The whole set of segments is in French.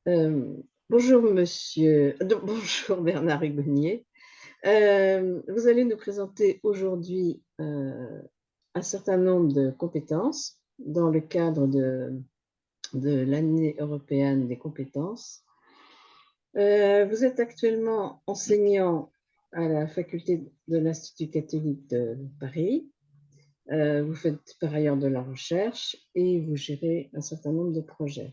Euh, bonjour monsieur, bonjour Bernard Hugonier. Vous allez nous présenter aujourd'hui un certain nombre de compétences dans le cadre de l'année européenne des compétences. Vous êtes actuellement enseignant à la faculté de l'Institut catholique de Paris. Vous faites par ailleurs de la recherche et vous gérez un certain nombre de projets.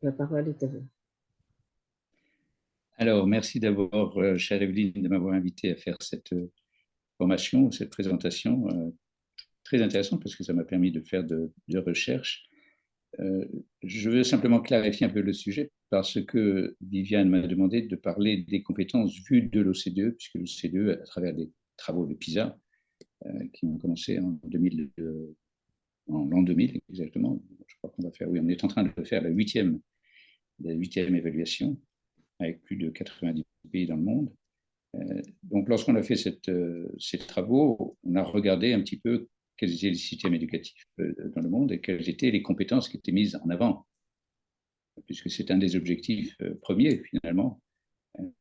La parole est à vous. Alors, merci d'abord, chère Evelyne, de m'avoir invité à faire cette formation, cette présentation très intéressante parce que ça m'a permis de faire de recherche. Je veux simplement clarifier un peu le sujet parce que Viviane m'a demandé de parler des compétences vues de l'OCDE, puisque l'OCDE, à travers des travaux de PISA, qui ont commencé en 2000, en l'an 2000 exactement, je crois qu'on va faire, oui, on est en train de faire la huitième évaluation avec plus de 90 pays dans le monde. Donc, lorsqu'on a fait ces travaux, on a regardé un petit peu quels étaient les systèmes éducatifs dans le monde et quelles étaient les compétences qui étaient mises en avant, puisque c'est un des objectifs premiers, finalement,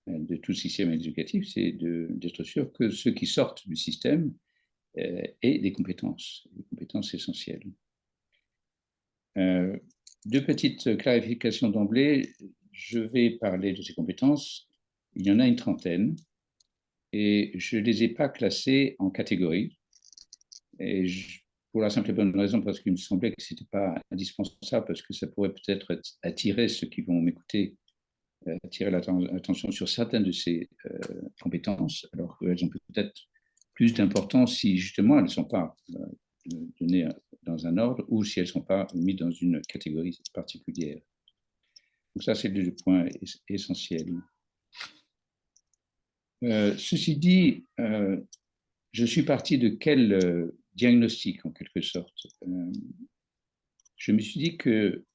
de tout système éducatif, c'est d'être sûr que ceux qui sortent du système aient des compétences essentielles. Deux petites clarifications d'emblée. Je vais parler de ces compétences. Il y en a une trentaine et je ne les ai pas classées en catégories. Et pour la simple et bonne raison, parce qu'il me semblait que ce n'était pas indispensable, parce que ça pourrait peut-être attirer ceux qui vont m'écouter, attirer l'attention sur certaines de ces compétences, alors qu'elles ont peut-être plus d'importance si justement elles ne sont pas données dans un ordre ou si elles ne sont pas mises dans une catégorie particulière. Donc ça, c'est le point essentiel. Ceci dit, je suis parti de quel diagnostic, en quelque sorte. Je me suis dit que,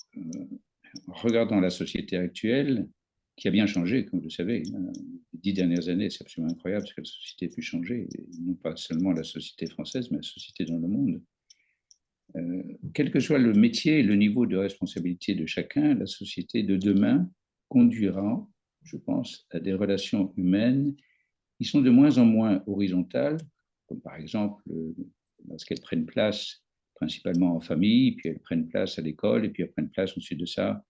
en regardant la société actuelle, qui a bien changé, comme vous le savez, les 10 dernières années, c'est absolument incroyable ce que la société a pu changer, et non pas seulement la société française, mais la société dans le monde. Quel que soit le métier et le niveau de responsabilité de chacun, la société de demain conduira, je pense, à des relations humaines qui sont de moins en moins horizontales, comme par exemple lorsqu'elles prennent place principalement en famille, puis elles prennent place à l'école, et puis elles prennent place ensuite de ça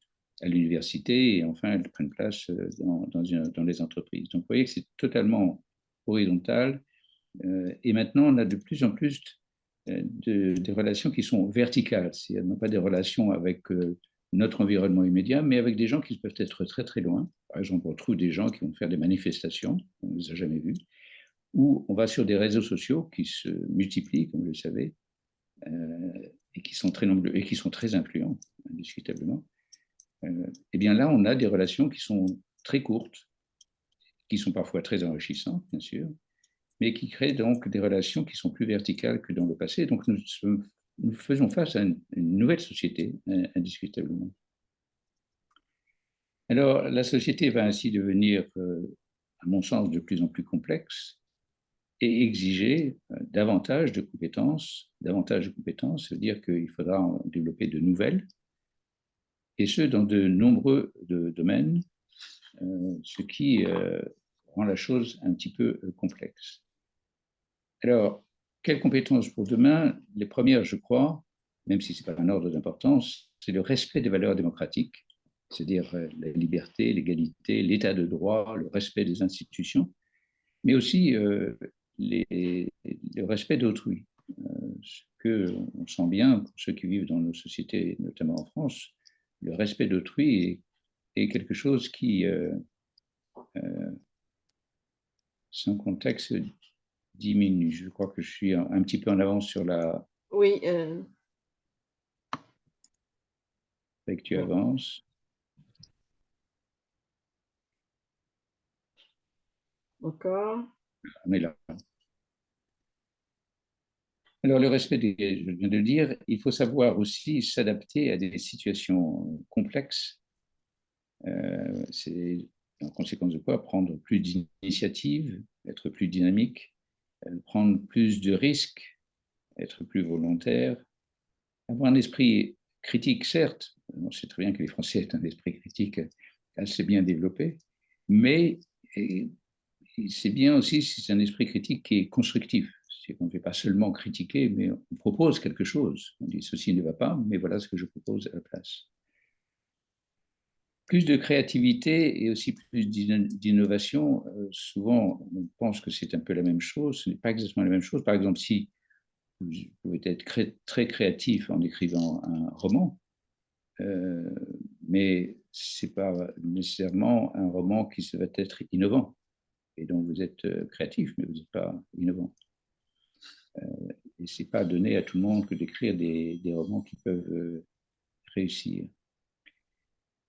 à l'université, et enfin elles prennent place dans les entreprises. Donc vous voyez que c'est totalement horizontal, et maintenant on a de plus en plus des relations qui sont verticales, c'est-à-dire non pas des relations avec notre environnement immédiat, mais avec des gens qui peuvent être très très loin. Par exemple, on trouve des gens qui vont faire des manifestations, on ne les a jamais vus, ou on va sur des réseaux sociaux qui se multiplient, comme vous le savez, et qui sont très nombreux et qui sont très influents, indiscutablement. Et bien là, on a des relations qui sont très courtes, qui sont parfois très enrichissantes, bien sûr, mais qui créent donc des relations qui sont plus verticales que dans le passé. Donc nous faisons face à une nouvelle société, indiscutablement. Alors, la société va ainsi devenir, à mon sens, de plus en plus complexe et exiger davantage de compétences. Davantage de compétences, ça veut dire qu'il faudra en développer de nouvelles, et ce, dans de nombreux domaines, ce qui rend la chose un petit peu complexe. Alors, quelles compétences pour demain? Les premières, je crois, même si ce n'est pas un ordre d'importance, c'est le respect des valeurs démocratiques, c'est-à-dire la liberté, l'égalité, l'état de droit, le respect des institutions, mais aussi le respect d'autrui. Ce qu'on sent bien, pour ceux qui vivent dans nos sociétés, notamment en France, le respect d'autrui est quelque chose qui, sans contexte, diminue. Je crois que je suis un petit peu en avance sur la... Oui. Fait que tu avances. Encore. On est là. Alors, le respect, je viens de le dire, il faut savoir aussi s'adapter à des situations complexes. C'est en conséquence de quoi prendre plus d'initiatives, être plus dynamique, prendre plus de risques, être plus volontaire, avoir un esprit critique, certes, on sait très bien que les Français ont un esprit critique assez bien développé, mais c'est bien aussi si c'est un esprit critique qui est constructif. C'est qu'on ne fait pas seulement critiquer, mais on propose quelque chose. On dit ceci ne va pas, mais voilà ce que je propose à la place. Plus de créativité et aussi plus d'innovation. Souvent, on pense que c'est un peu la même chose. Ce n'est pas exactement la même chose. Par exemple, si vous pouvez être très créatif en écrivant un roman, mais ce n'est pas nécessairement un roman qui se va être innovant. Et donc, vous êtes créatif, mais vous n'êtes pas innovant. Et ce n'est pas donné à tout le monde que d'écrire des romans qui peuvent réussir.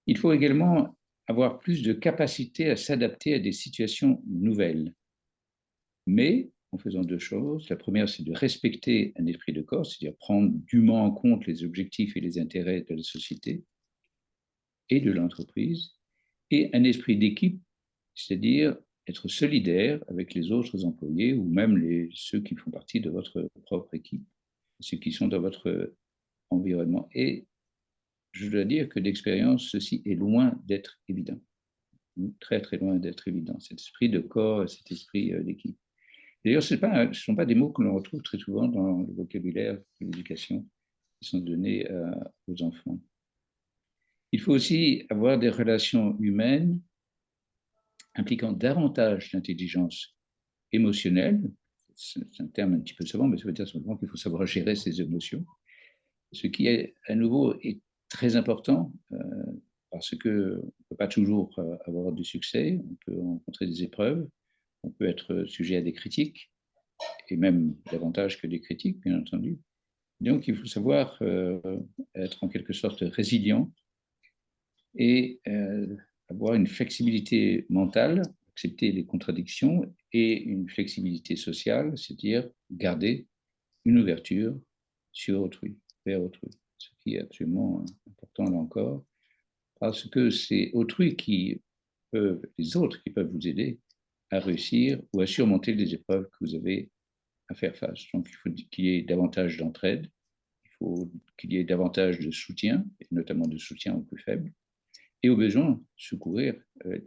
Il faut également avoir plus de capacité à s'adapter à des situations nouvelles, mais en faisant deux choses. La première, c'est de respecter un esprit de corps, c'est-à-dire prendre dûment en compte les objectifs et les intérêts de la société et de l'entreprise, et un esprit d'équipe, c'est-à-dire être solidaire avec les autres employés ou même ceux qui font partie de votre propre équipe, ceux qui sont dans votre environnement. Et je dois dire que d'expérience, ceci est loin d'être évident, très très loin d'être évident, cet esprit de corps, cet esprit d'équipe. D'ailleurs, ce ne sont pas des mots que l'on retrouve très souvent dans le vocabulaire de l'éducation qui sont donnés aux enfants. Il faut aussi avoir des relations humaines impliquant davantage l'intelligence émotionnelle. C'est un terme un petit peu savant, mais ça veut dire simplement qu'il faut savoir gérer ses émotions. Ce qui, à nouveau, est très important parce qu'on ne peut pas toujours avoir du succès, on peut rencontrer des épreuves, on peut être sujet à des critiques, et même davantage que des critiques, bien entendu. Donc, il faut savoir être en quelque sorte résilient et avoir une flexibilité mentale, accepter les contradictions et une flexibilité sociale, c'est-à-dire garder une ouverture sur autrui, vers autrui, ce qui est absolument important là encore, parce que c'est autrui les autres qui peuvent vous aider à réussir ou à surmonter les épreuves que vous avez à faire face. Donc, il faut qu'il y ait davantage d'entraide, il faut qu'il y ait davantage de soutien, et notamment de soutien aux plus faibles, et au besoin, secourir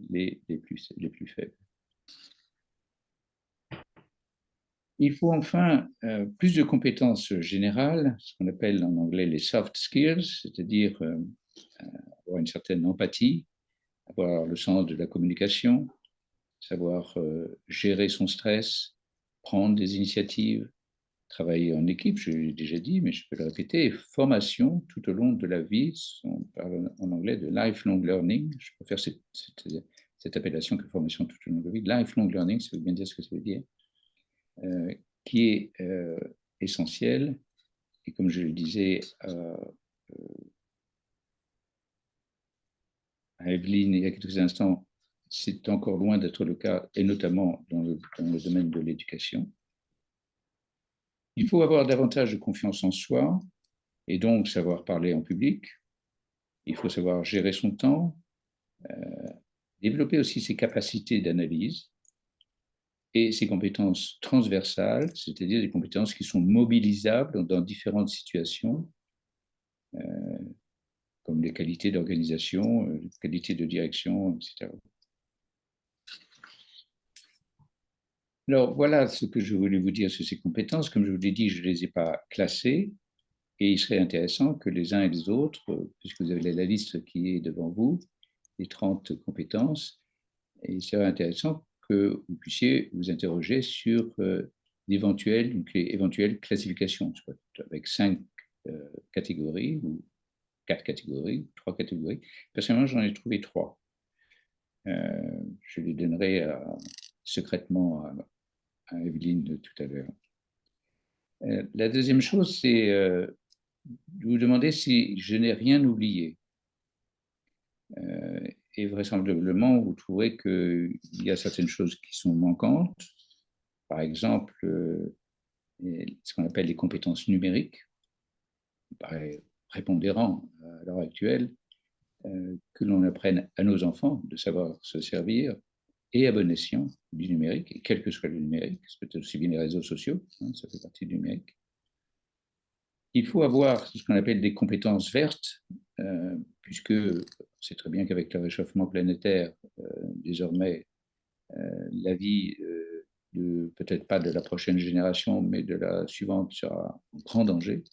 les plus faibles. Il faut enfin plus de compétences générales, ce qu'on appelle en anglais les soft skills, c'est-à-dire avoir une certaine empathie, avoir le sens de la communication, savoir gérer son stress, prendre des initiatives, travailler en équipe, je l'ai déjà dit, mais je peux le répéter, et formation tout au long de la vie, on parle en anglais de lifelong learning, je préfère cette appellation que formation tout au long de la vie. Lifelong learning, ça veut bien dire ce que ça veut dire, qui est essentiel, et comme je le disais à Evelyne il y a quelques instants, c'est encore loin d'être le cas, et notamment dans le domaine de l'éducation. Il faut avoir davantage de confiance en soi et donc savoir parler en public. Il faut savoir gérer son temps, développer aussi ses capacités d'analyse et ses compétences transversales, c'est-à-dire des compétences qui sont mobilisables dans différentes situations, comme les qualités d'organisation, les qualités de direction, etc. Alors, voilà ce que je voulais vous dire sur ces compétences. Comme je vous l'ai dit, je ne les ai pas classées. Et il serait intéressant que les uns et les autres, puisque vous avez la liste qui est devant vous, les 30 compétences, et il serait intéressant que vous puissiez vous interroger sur une éventuelle classification, avec 5 catégories, ou 4 catégories, 3 catégories. Personnellement, j'en ai trouvé 3. Je les donnerai secrètement à Evelyne tout à l'heure. La deuxième chose, c'est de vous demander si je n'ai rien oublié. Et vraisemblablement, vous trouverez qu'il y a certaines choses qui sont manquantes. Par exemple, ce qu'on appelle les compétences numériques. Il paraît prépondérant à l'heure actuelle que l'on apprenne à nos enfants de savoir se servir et à bon escient du numérique, et quel que soit le numérique, ça peut être aussi bien les réseaux sociaux, ça fait partie du numérique. Il faut avoir ce qu'on appelle des compétences vertes, puisque c'est très bien qu'avec le réchauffement planétaire, désormais, la vie peut-être pas de la prochaine génération, mais de la suivante sera en grand danger.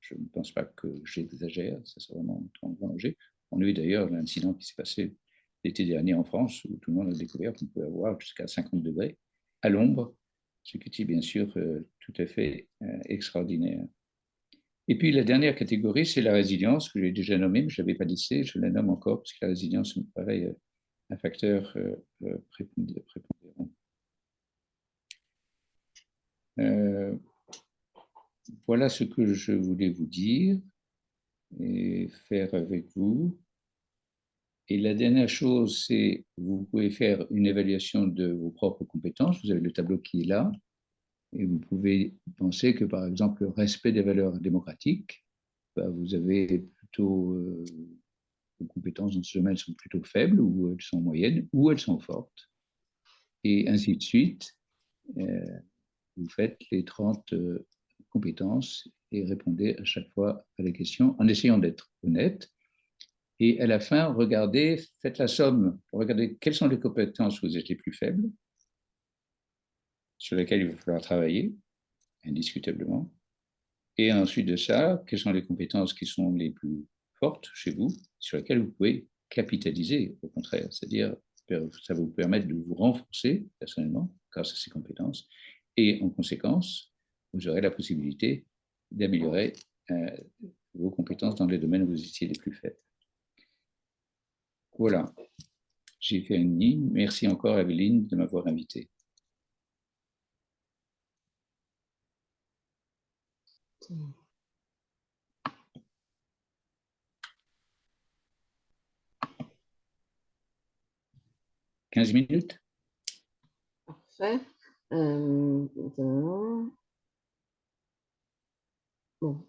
Je ne pense pas que j'exagère, ça sera vraiment en grand danger. On a eu d'ailleurs l'incident qui s'est passé l'été dernier en France, où tout le monde a découvert qu'on pouvait avoir jusqu'à 50 degrés à l'ombre, ce qui était bien sûr tout à fait extraordinaire. Et puis la dernière catégorie, c'est la résilience, que j'ai déjà nommée, mais je ne l'avais pas lissée, je la nomme encore, parce que la résilience me paraît un facteur prépondérant. Voilà ce que je voulais vous dire et faire avec vous. Et la dernière chose, c'est vous pouvez faire une évaluation de vos propres compétences. Vous avez le tableau qui est là. Et vous pouvez penser que, par exemple, le respect des valeurs démocratiques, vous avez plutôt vos compétences dans ce domaine sont plutôt faibles, ou elles sont moyennes, ou elles sont fortes. Et ainsi de suite. Vous faites les 30 compétences et répondez à chaque fois à la question en essayant d'être honnête. Et à la fin, regardez, faites la somme, regardez quelles sont les compétences où vous êtes les plus faibles, sur lesquelles il va falloir travailler, indiscutablement. Et ensuite de ça, quelles sont les compétences qui sont les plus fortes chez vous, sur lesquelles vous pouvez capitaliser, au contraire, c'est-à-dire ça va vous permettre de vous renforcer personnellement grâce à ces compétences. Et en conséquence, vous aurez la possibilité d'améliorer vos compétences dans les domaines où vous étiez les plus faibles. Voilà, j'ai fait une ligne. Merci encore, Evelyne, de m'avoir invité. Mmh. 15 minutes. Parfait. Bon,